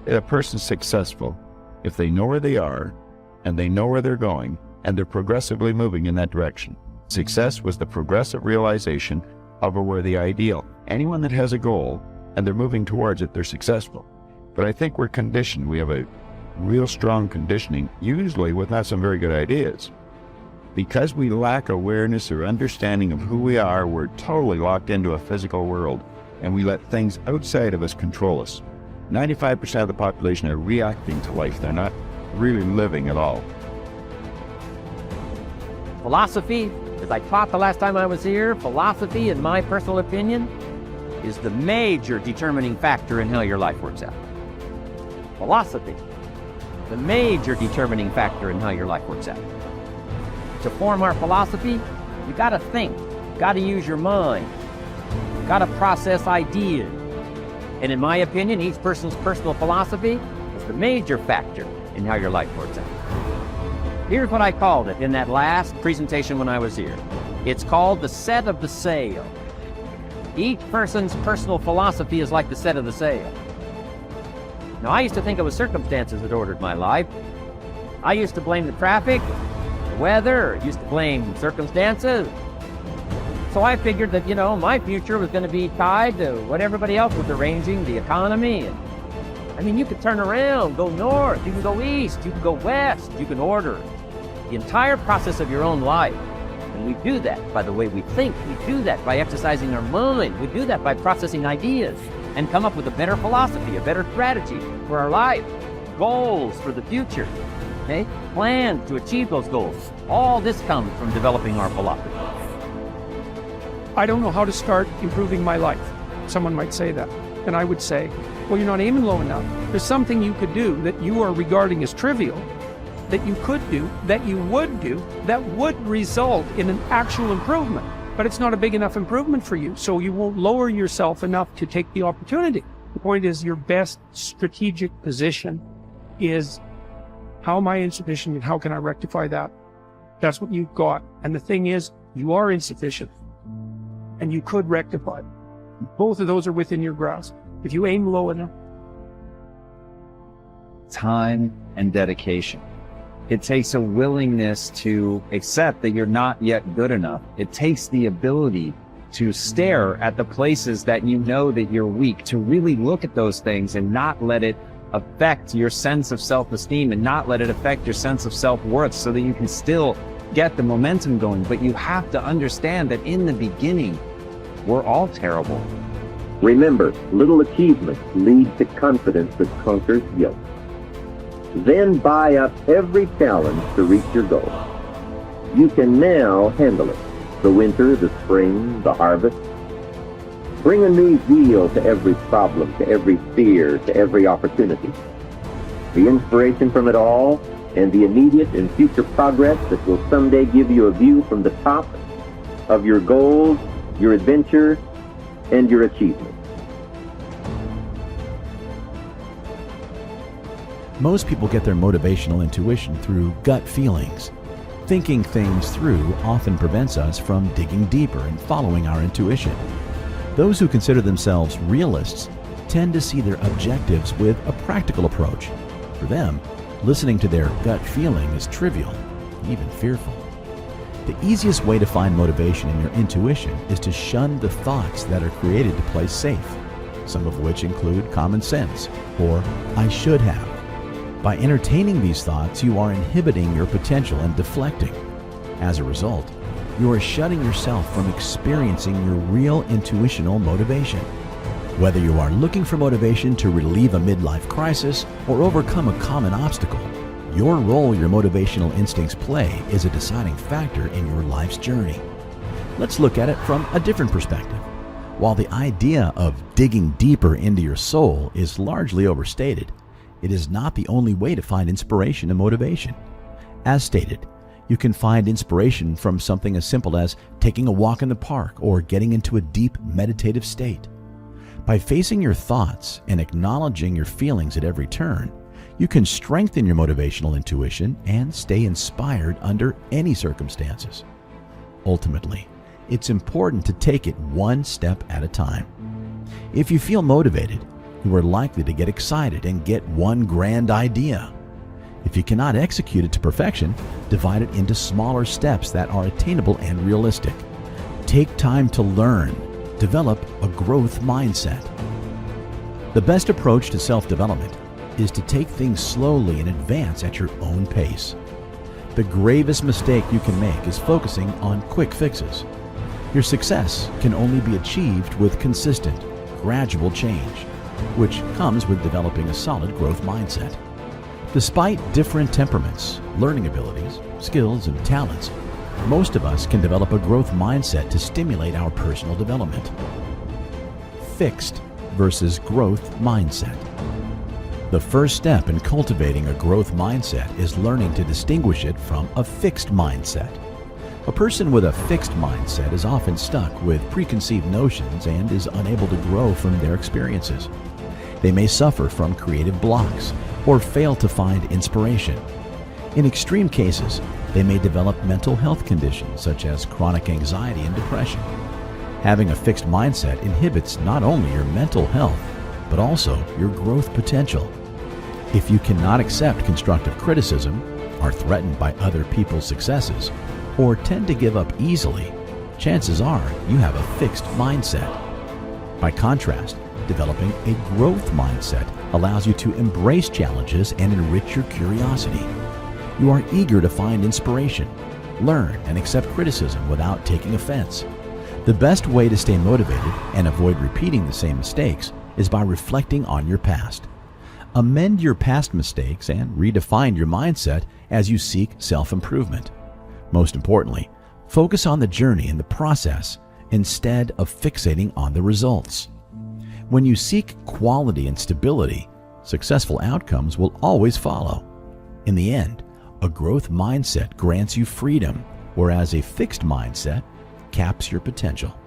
a person's successful if they know where they are and they know where they're going and they're progressively moving in that direction. Success was the progressive realization of a worthy ideal. Anyone that has a goal and they're moving towards it, they're successful. But I think we're conditioned. We have a real strong conditioning, usually with not some very good ideas. Because we lack awareness or understanding of who we are, we're totally locked into a physical world, and we let things outside of us control us. 95% of the population are reacting to life. They're not really living at all. Philosophy, as I taught the last time I was here, philosophy, in my personal opinion, is the major determining factor in how your life works out. Philosophy, the major determining factor in how your life works out. To form our philosophy, you gotta think, gotta use your mind, gotta process ideas. And in my opinion, each person's personal philosophy is the major factor in how your life works out. Here's what I called it in that last presentation when I was here. It's called the set of the sail. Each person's personal philosophy is like the set of the sail. Now, I used to think it was circumstances that ordered my life. I used to blame the traffic, the weather, used to blame circumstances. So I figured that, my future was going to be tied to what everybody else was arranging, the economy. And, you could turn around, go north, you can go east, you can go west, you can order the entire process of your own life. And we do that by the way we think. We do that by exercising our mind. We do that by processing ideas and come up with a better philosophy, a better strategy for our life, goals for the future, okay? Plans to achieve those goals. All this comes from developing our philosophy. I don't know how to start improving my life. Someone might say that. And I would say, well, you're not aiming low enough. There's something you could do that you are regarding as trivial, that you could do, that you would do, that would result in an actual improvement. But it's not a big enough improvement for you, so you won't lower yourself enough to take the opportunity. The point is, your best strategic position is, how am I insufficient and how can I rectify that? That's what you've got. And the thing is, you are insufficient and you could rectify it. Both of those are within your grasp. If you aim low enough. Time and dedication. It takes a willingness to accept that you're not yet good enough. It takes the ability to stare at the places that you know that you're weak, to really look at those things and not let it affect your sense of self-esteem and not let it affect your sense of self-worth, so that you can still get the momentum going. But you have to understand that in the beginning, we're all terrible. Remember, little achievements lead to confidence that conquers guilt. Then buy up every challenge to reach your goal. You can now handle it. The winter, the spring, the harvest. Bring a new zeal to every problem, to every fear, to every opportunity. The inspiration from it all and the immediate and future progress that will someday give you a view from the top of your goals, your adventure, and your achievements. Most people get their motivational intuition through gut feelings. Thinking things through often prevents us from digging deeper and following our intuition. Those who consider themselves realists tend to see their objectives with a practical approach. For them, listening to their gut feeling is trivial, even fearful. The easiest way to find motivation in your intuition is to shun the thoughts that are created to play safe, some of which include common sense or I should have. By entertaining these thoughts, you are inhibiting your potential and deflecting. As a result, you are shutting yourself from experiencing your real intuitional motivation. Whether you are looking for motivation to relieve a midlife crisis or overcome a common obstacle, your role your motivational instincts play is a deciding factor in your life's journey. Let's look at it from a different perspective. While the idea of digging deeper into your soul is largely overstated, it is not the only way to find inspiration and motivation. As stated, you can find inspiration from something as simple as taking a walk in the park or getting into a deep meditative state. By facing your thoughts and acknowledging your feelings at every turn, you can strengthen your motivational intuition and stay inspired under any circumstances. Ultimately, it's important to take it one step at a time. If you feel motivated, you are likely to get excited and get one grand idea. If you cannot execute it to perfection, divide it into smaller steps that are attainable and realistic. Take time to learn. Develop a growth mindset. The best approach to self-development is to take things slowly and advance at your own pace. The gravest mistake you can make is focusing on quick fixes. Your success can only be achieved with consistent, gradual change, which comes with developing a solid growth mindset. Despite different temperaments, learning abilities, skills, and talents, most of us can develop a growth mindset to stimulate our personal development. Fixed versus growth mindset. The first step in cultivating a growth mindset is learning to distinguish it from a fixed mindset. A person with a fixed mindset is often stuck with preconceived notions and is unable to grow from their experiences. They may suffer from creative blocks or fail to find inspiration. In extreme cases, they may develop mental health conditions such as chronic anxiety and depression. Having a fixed mindset inhibits not only your mental health, but also your growth potential. If you cannot accept constructive criticism, are threatened by other people's successes, or tend to give up easily, chances are you have a fixed mindset. By contrast, developing a growth mindset allows you to embrace challenges and enrich your curiosity. You are eager to find inspiration, learn, and accept criticism without taking offense. The best way to stay motivated and avoid repeating the same mistakes is by reflecting on your past. Amend your past mistakes and redefine your mindset as you seek self-improvement. Most importantly, focus on the journey and the process instead of fixating on the results. When you seek quality and stability, successful outcomes will always follow. In the end, a growth mindset grants you freedom, whereas a fixed mindset caps your potential.